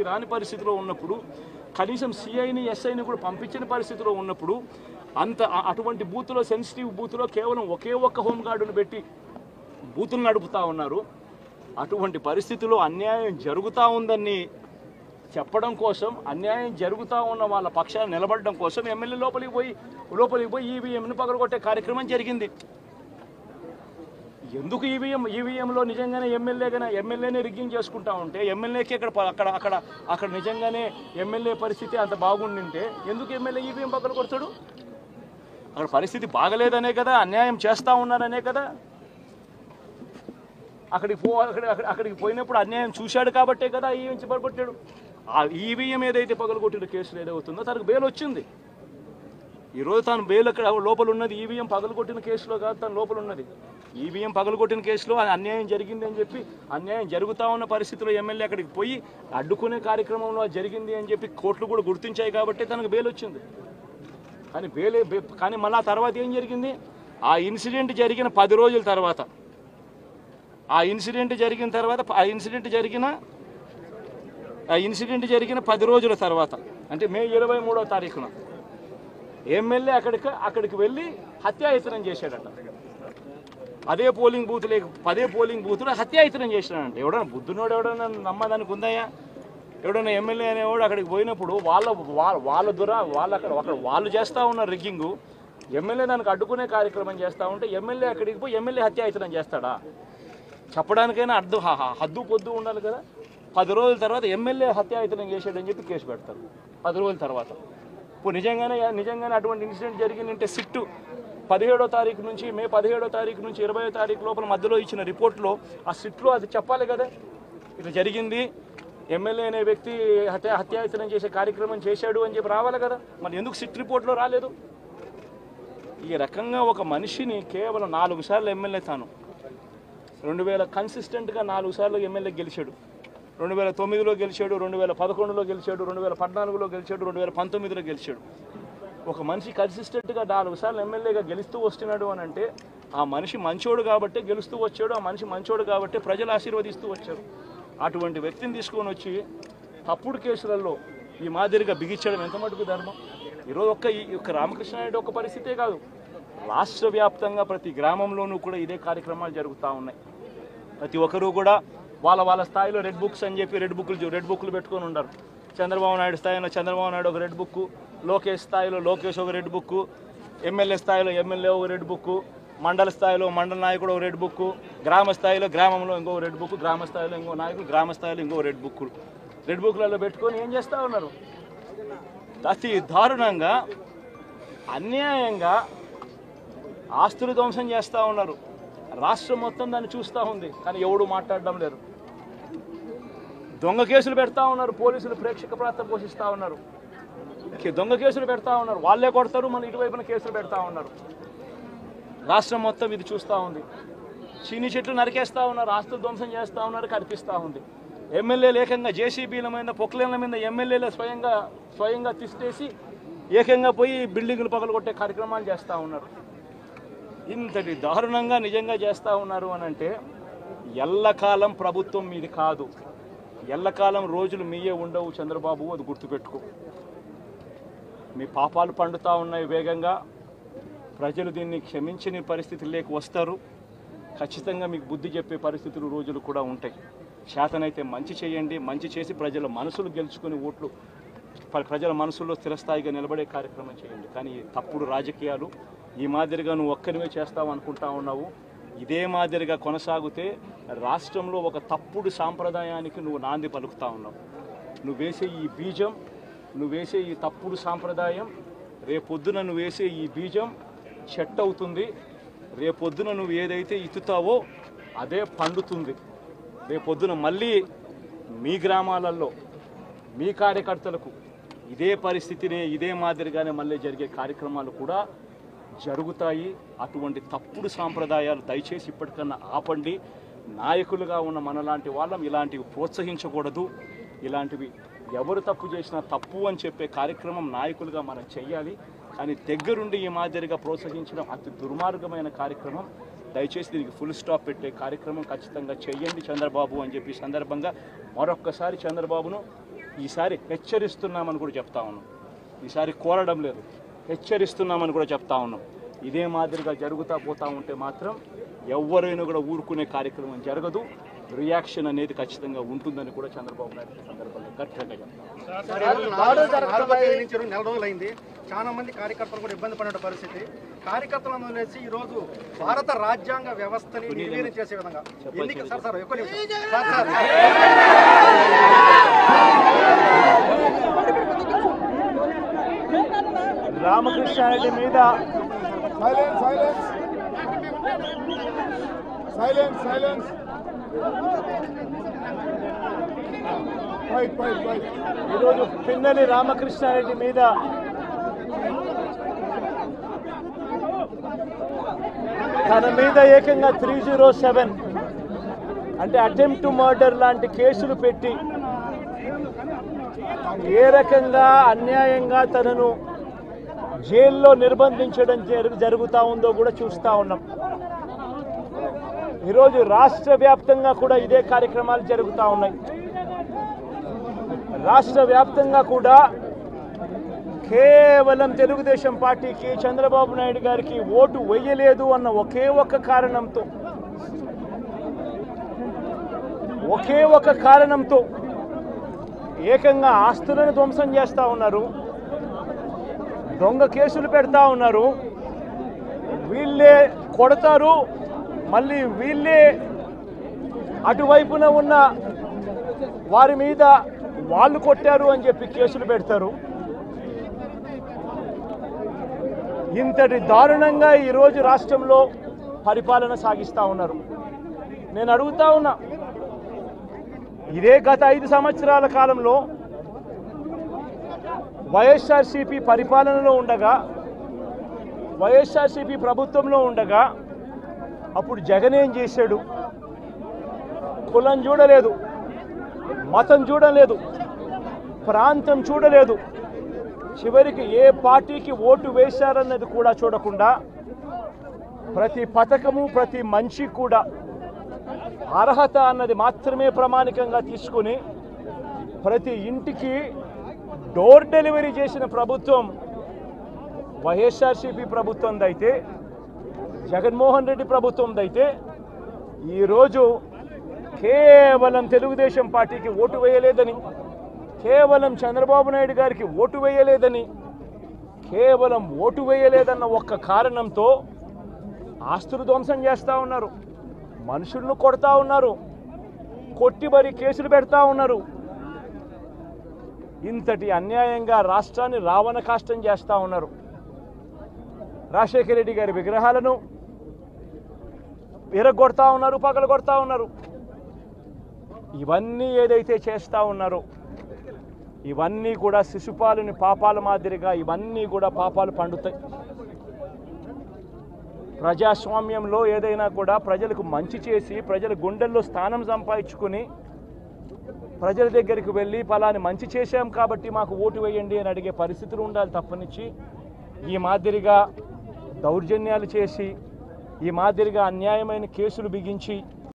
రాని పరిస్థితిలో ఉన్నప్పుడు, కనీసం సిఐని ఎస్ఐని కూడా పంపించిన పరిస్థితిలో ఉన్నప్పుడు, అటువంటి బూత్లో, సెన్సిటివ్ బూత్లో కేవలం ఒకే ఒక్క హోంగార్డును పెట్టి బూతులు నడుపుతూ ఉన్నారు. అటువంటి పరిస్థితిలో అన్యాయం జరుగుతూ ఉందని చెప్పడం కోసం, అన్యాయం జరుగుతూ ఉన్న వాళ్ళ పక్షాన్ని నిలబడడం కోసం ఎమ్మెల్యే లోపలికి పోయి ఈవీఎంను పగలగొట్టే కార్యక్రమం జరిగింది. ఎందుకు ఈవీఎంలో నిజంగానే ఎమ్మెల్యేనే రిగ్గింగ్ చేసుకుంటా ఉంటే, ఎమ్మెల్యేకి అక్కడ నిజంగానే ఎమ్మెల్యే పరిస్థితి అంత బాగుండింటే ఎందుకు ఎమ్మెల్యే ఈవీఎం పక్కన కొడతాడు? అక్కడ పరిస్థితి బాగలేదనే కదా, అన్యాయం చేస్తూ ఉన్నారనే కదా. అక్కడికి పోయినప్పుడు అన్యాయం చూశాడు కాబట్టే కదా ఈవీఎం పగలగొట్టాడు. ఆ ఈవీఎం ఏదైతే పగలగొట్టిన కేసులు ఏదవుతుందో తనకు బెయిల్ వచ్చింది. ఈరోజు తాను బెయిల్ అక్కడ లోపల ఉన్నది ఈవీఎం పగలగొట్టిన కేసులో కాదు, తను లోపల ఉన్నది. ఈవీఎం పగలగొట్టిన కేసులో అన్యాయం జరిగింది అని చెప్పి, అన్యాయం జరుగుతూ ఉన్న పరిస్థితిలో ఎమ్మెల్యే అక్కడికి పోయి అడ్డుకునే కార్యక్రమంలో జరిగింది అని చెప్పి కోర్టులు కూడా గుర్తించాయి కాబట్టి తనకు బెయిల్ వచ్చింది. కానీ మళ్ళీ ఆ తర్వాత ఏం జరిగింది? ఆ ఇన్సిడెంట్ జరిగిన 10 రోజుల తర్వాత, ఆ ఇన్సిడెంట్ జరిగిన 10 రోజుల తర్వాత, అంటే మే 23వ తారీఖున ఎమ్మెల్యే అక్కడికి వెళ్ళి హత్యాయత్నం చేశాడట. పదే పోలింగ్ బూత్లో హత్యాయత్నం చేసినాడంట. ఎవడన్నా బుద్ధునోడు ఎవడన్నా నమ్మదానికి ఉందయ్యా? ఎవడన్నా ఎమ్మెల్యే అనేవాడు అక్కడికి పోయినప్పుడు వాళ్ళు చేస్తూ ఉన్న రిగ్గింగు, ఎమ్మెల్యే దానికి అడ్డుకునే కార్యక్రమం చేస్తూ ఉంటే ఎమ్మెల్యే అక్కడికి పోయి ఎమ్మెల్యే హత్యాయత్నం చేస్తాడా? చెప్పడానికైనా హద్దు పొద్దు ఉండాలి కదా. 10 రోజుల తర్వాత ఎమ్మెల్యే హత్యాయత్నం చేశాడని చెప్పి కేసు పెడతారు 10 రోజుల తర్వాత. ఇప్పుడు నిజంగానే అటువంటి ఇన్సిడెంట్ జరిగిందంటే సిట్టు 17వ తారీఖు నుంచి, మే 17వ తారీఖు నుంచి 20వ తారీఖు లోపల మధ్యలో ఇచ్చిన రిపోర్ట్లో, ఆ సిట్లో అది చెప్పాలి కదా, ఇట్లా జరిగింది, ఎమ్మెల్యే అనే వ్యక్తి హత్యాయత్నం చేసే కార్యక్రమం చేశాడు అని చెప్పి రావాలి కదా. మరి ఎందుకు సిట్ రిపోర్ట్లో రాలేదు? ఈ రకంగా ఒక మనిషిని కేవలం 4 సార్లు ఎమ్మెల్యే, తాను 2000 కన్సిస్టెంట్గా 4 సార్లు ఎమ్మెల్యే గెలిచాడు. 2009లో గెలిచాడు, 2011లో గెలిచాడు, 2014లో గెలిచాడు, 2019లో గెలిచాడు. ఒక మనిషి కన్సిస్టెంట్గా 4 సార్లు ఎమ్మెల్యేగా గెలుస్తూ వస్తున్నాడు అని అంటే ఆ మనిషి మంచోడు కాబట్టే గెలుస్తూ వచ్చాడు, ఆ మనిషి మంచోడు కాబట్టే ప్రజలు ఆశీర్వదిస్తూ వచ్చారు. అటువంటి వ్యక్తిని తీసుకొని వచ్చి తప్పుడు కేసులలో ఈ మాదిరిగా బిగించడం ఎంత మటుకు ధర్మం? ఈరోజు ఒక్క రామకృష్ణారెడ్డి ఒక్క పరిస్థితే కాదు, రాష్ట్ర వ్యాప్తంగా ప్రతి గ్రామంలోనూ కూడా ఇదే కార్యక్రమాలు జరుగుతూ ఉన్నాయి. ప్రతి ఒక్కరూ కూడా వాళ్ళ స్థాయిలో రెడ్ బుక్స్ అని చెప్పి రెడ్ బుక్లు పెట్టుకొని ఉన్నారు. చంద్రబాబు నాయుడు స్థాయిలో చంద్రబాబు నాయుడు ఒక రెడ్ బుక్, లోకేష్ స్థాయిలో లోకేష్ ఒక రెడ్ బుక్, ఎమ్మెల్యే స్థాయిలో ఎమ్మెల్యే ఒక రెడ్ బుక్, మండల స్థాయిలో మండల నాయకుడు ఒక రెడ్ బుక్, గ్రామ స్థాయిలో గ్రామంలో ఇంకో రెడ్ బుక్, గ్రామ స్థాయిలో ఇంకో నాయకుడు గ్రామ స్థాయిలో ఇంకో రెడ్ బుక్లలో పెట్టుకొని ఏం చేస్తూ ఉన్నారు? అతి దారుణంగా అన్యాయంగా ఆస్తులు ధ్వంసం చేస్తూ ఉన్నారు. రాష్ట్రం మొత్తం దాన్ని చూస్తూ ఉంది, కానీ ఎవడు మాట్లాడడం లేదు. దొంగ కేసులు పెడతా ఉన్నారు, పోలీసులు ప్రేక్షక పాత్ర పోషిస్తూ ఉన్నారు. దొంగ కేసులు పెడతా ఉన్నారు, వాళ్ళే కొడతారు, మన ఇటువైపున కేసులు పెడతా ఉన్నారు. రాష్ట్రం మొత్తం ఇది చూస్తూ ఉంది. చీని చెట్లు నరికేస్తూ ఉన్నారు, ఆస్తులు ధ్వంసం చేస్తూ ఉన్నారు, కనిపిస్తూ ఉంది. ఎమ్మెల్యేలు ఏకంగా జేసీబీల మీద, పొక్లేన్ల మీద ఎమ్మెల్యేలు స్వయంగా తిష్టేసి ఏకంగా పోయి బిల్డింగులు పగలగొట్టే కార్యక్రమాలు చేస్తూ ఉన్నారు. ఇంతటి దారుణంగా నిజంగా చేస్తూ ఉన్నారు అని అంటే ఎల్లకాలం ప్రభుత్వం మీది కాదు, ఎల్లకాలం రోజులు మీయే ఉండవు చంద్రబాబు, అది గుర్తుపెట్టుకో. మీ పాపాలు పండుతూ ఉన్నాయి వేగంగా. ప్రజలు దీన్ని క్షమించని పరిస్థితుల్లోకి వస్తారు. ఖచ్చితంగా మీకు బుద్ధి చెప్పే పరిస్థితులు రోజులు కూడా ఉంటాయి. శాతనైతే మంచి చేయండి, మంచి చేసి ప్రజల మనసులు గెలుచుకుని ఓట్లు ప్రజల మనసుల్లో స్థిరస్థాయిగా నిలబడే కార్యక్రమం చేయండి. కానీ తప్పుడు రాజకీయాలు ఈ మాదిరిగా నువ్వు ఒక్కరివే చేస్తావు అనుకుంటా ఉన్నావు. ఇదే మాదిరిగా కొనసాగితే రాష్ట్రంలో ఒక తప్పుడు సాంప్రదాయానికి నువ్వు నాంది పలుకుతా ఉన్నావు. నువ్వు వేసే ఈ బీజం, నువ్వు వేసే ఈ తప్పుడు సాంప్రదాయం, రేపొద్దున నువ్వు వేసే ఈ బీజం చెట్టు అవుతుంది. రేపొద్దున నువ్వు ఏదైతే ఇత్తుతావో అదే పండుతుంది. రేపొద్దున మళ్ళీ మీ గ్రామాలలో మీ కార్యకర్తలకు ఇదే పరిస్థితినే, ఇదే మాదిరిగానే మళ్ళీ జరిగే కార్యక్రమాలు కూడా జరుగుతాయి. అటువంటి తప్పుడు సాంప్రదాయాలు దయచేసి ఇప్పటికన్నా ఆపండి. నాయకులుగా ఉన్న మనలాంటి వాళ్ళం ఇలాంటివి ప్రోత్సహించకూడదు. ఇలాంటివి ఎవరు తప్పు చేసినా తప్పు అని చెప్పే కార్యక్రమం నాయకులుగా మనం చెయ్యాలి. కానీ దగ్గరుండి ఈ మాదిరిగా ప్రోత్సహించడం అతి దుర్మార్గమైన కార్యక్రమం. దయచేసి దీనికి ఫుల్ స్టాప్ పెట్టే కార్యక్రమం ఖచ్చితంగా చెయ్యండి చంద్రబాబు అని చెప్పి సందర్భంగా మరొక్కసారి చంద్రబాబును ఈసారి హెచ్చరిస్తున్నామని కూడా చెప్తా ఉన్నాం. ఈసారి కోరడం లేదు, హెచ్చరిస్తున్నామని కూడా చెప్తా ఉన్నాం. ఇదే మాదిరిగా జరుగుతూ పోతూ ఉంటే మాత్రం ఎవరైనా కూడా ఊరుకునే కార్యక్రమం జరగదు. రియాక్షన్ అనేది ఖచ్చితంగా ఉంటుందని కూడా చంద్రబాబు నాయుడు సందర్భంగా గట్టిగా చెప్తారు. నెల రోజులైంది, చాలా మంది కార్యకర్తలు కూడా ఇబ్బంది పడిన పరిస్థితి. కార్యకర్తలను వదిలేసి ఈ రోజు భారత రాజ్యాంగ వ్యవస్థని నిర్వీర్యం చేసే విధంగా రామకృష్ణారెడ్డి మీద ఈరోజు పిన్నెల్లి రామకృష్ణారెడ్డి మీద తన మీద ఏకంగా 307 అంటే అటెంప్ట్ టు మర్డర్ లాంటి కేసులు పెట్టి ఏ రకంగా అన్యాయంగా తనను జైల్లో నిర్బంధించడం జరుగుతూ ఉందో కూడా చూస్తూ ఉన్నాం. ఈరోజు రాష్ట్ర వ్యాప్తంగా కూడా ఇదే కార్యక్రమాలు జరుగుతూ ఉన్నాయి. రాష్ట్ర వ్యాప్తంగా కూడా కేవలం తెలుగుదేశం పార్టీకి, చంద్రబాబు నాయుడు గారికి ఓటు వేయలేదు అన్న ఒకే ఒక కారణంతో ఏకంగా ఆస్తులను ధ్వంసం చేస్తూ ఉన్నారు, దొంగ కేసులు పెడతా ఉన్నారు. వీళ్ళే కొడతారు, మళ్ళీ వీళ్ళే అటువైపున ఉన్న వారి మీద వాళ్ళు కొట్టారు అని చెప్పి కేసులు పెడతారు. ఇంతటి దారుణంగా ఈరోజు రాష్ట్రంలో పరిపాలన సాగిస్తూ ఉన్నారు. నేను అడుగుతా ఉన్నా, ఇదే గత 5 సంవత్సరాల కాలంలో వైఎస్ఆర్సీపీ పరిపాలనలో ఉండగా, వైఎస్ఆర్సీపీ ప్రభుత్వంలో ఉండగా అప్పుడు జగన్ ఏం చేశాడు? కులం చూడలేదు, మతం చూడలేదు, ప్రాంతం చూడలేదు, చివరికి ఏ పార్టీకి ఓటు వేశారన్నది కూడా చూడకుండా ప్రతి పథకము, ప్రతి మనిషి కూడా అర్హత అన్నది మాత్రమే ప్రామాణికంగా తీసుకుని ప్రతి ఇంటికి డోర్ డెలివరీ చేసిన ప్రభుత్వం వైఎస్ఆర్సీపీ ప్రభుత్వందైతే, జగన్మోహన్ రెడ్డి ప్రభుత్వందైతే ఈరోజు కేవలం తెలుగుదేశం పార్టీకి ఓటు వేయలేదని, కేవలం చంద్రబాబు నాయుడు గారికి ఓటు వేయలేదని, కేవలం ఓటు వేయలేదన్న ఒక్క కారణంతో ఆస్తులు ధ్వంసం చేస్తూ ఉన్నారు, మనుషులను కొడతా ఉన్నారు, కొట్టి మరి కేసులు పెడతా ఉన్నారు. ఇంతటి అన్యాయంగా రాష్ట్రాన్ని రావణ కాష్టం చేస్తూ ఉన్నారు. రాజశేఖర రెడ్డి గారి విగ్రహాలను విరగొడతా ఉన్నారు, పగలగొడతా ఉన్నారు. ఇవన్నీ ఏదైతే చేస్తూ ఉన్నారో ఇవన్నీ కూడా శిశుపాలుని పాపాల మాదిరిగా ఇవన్నీ కూడా పాపాలు పండుతాయి. ప్రజాస్వామ్యంలో ఏదైనా కూడా ప్రజలకు మంచి చేసి ప్రజల గుండెల్లో స్థానం సంపాదించుకొని ప్రజల దగ్గరికి వెళ్ళి ఫలాని మంచి చేశాం కాబట్టి మాకు ఓటు వేయండి అని అడిగే పరిస్థితులు ఉండాలి తప్పనిచ్చి ఈ మాదిరిగా దౌర్జన్యాలు చేసి, ఈ మాదిరిగా అన్యాయమైన కేసులు బిగించి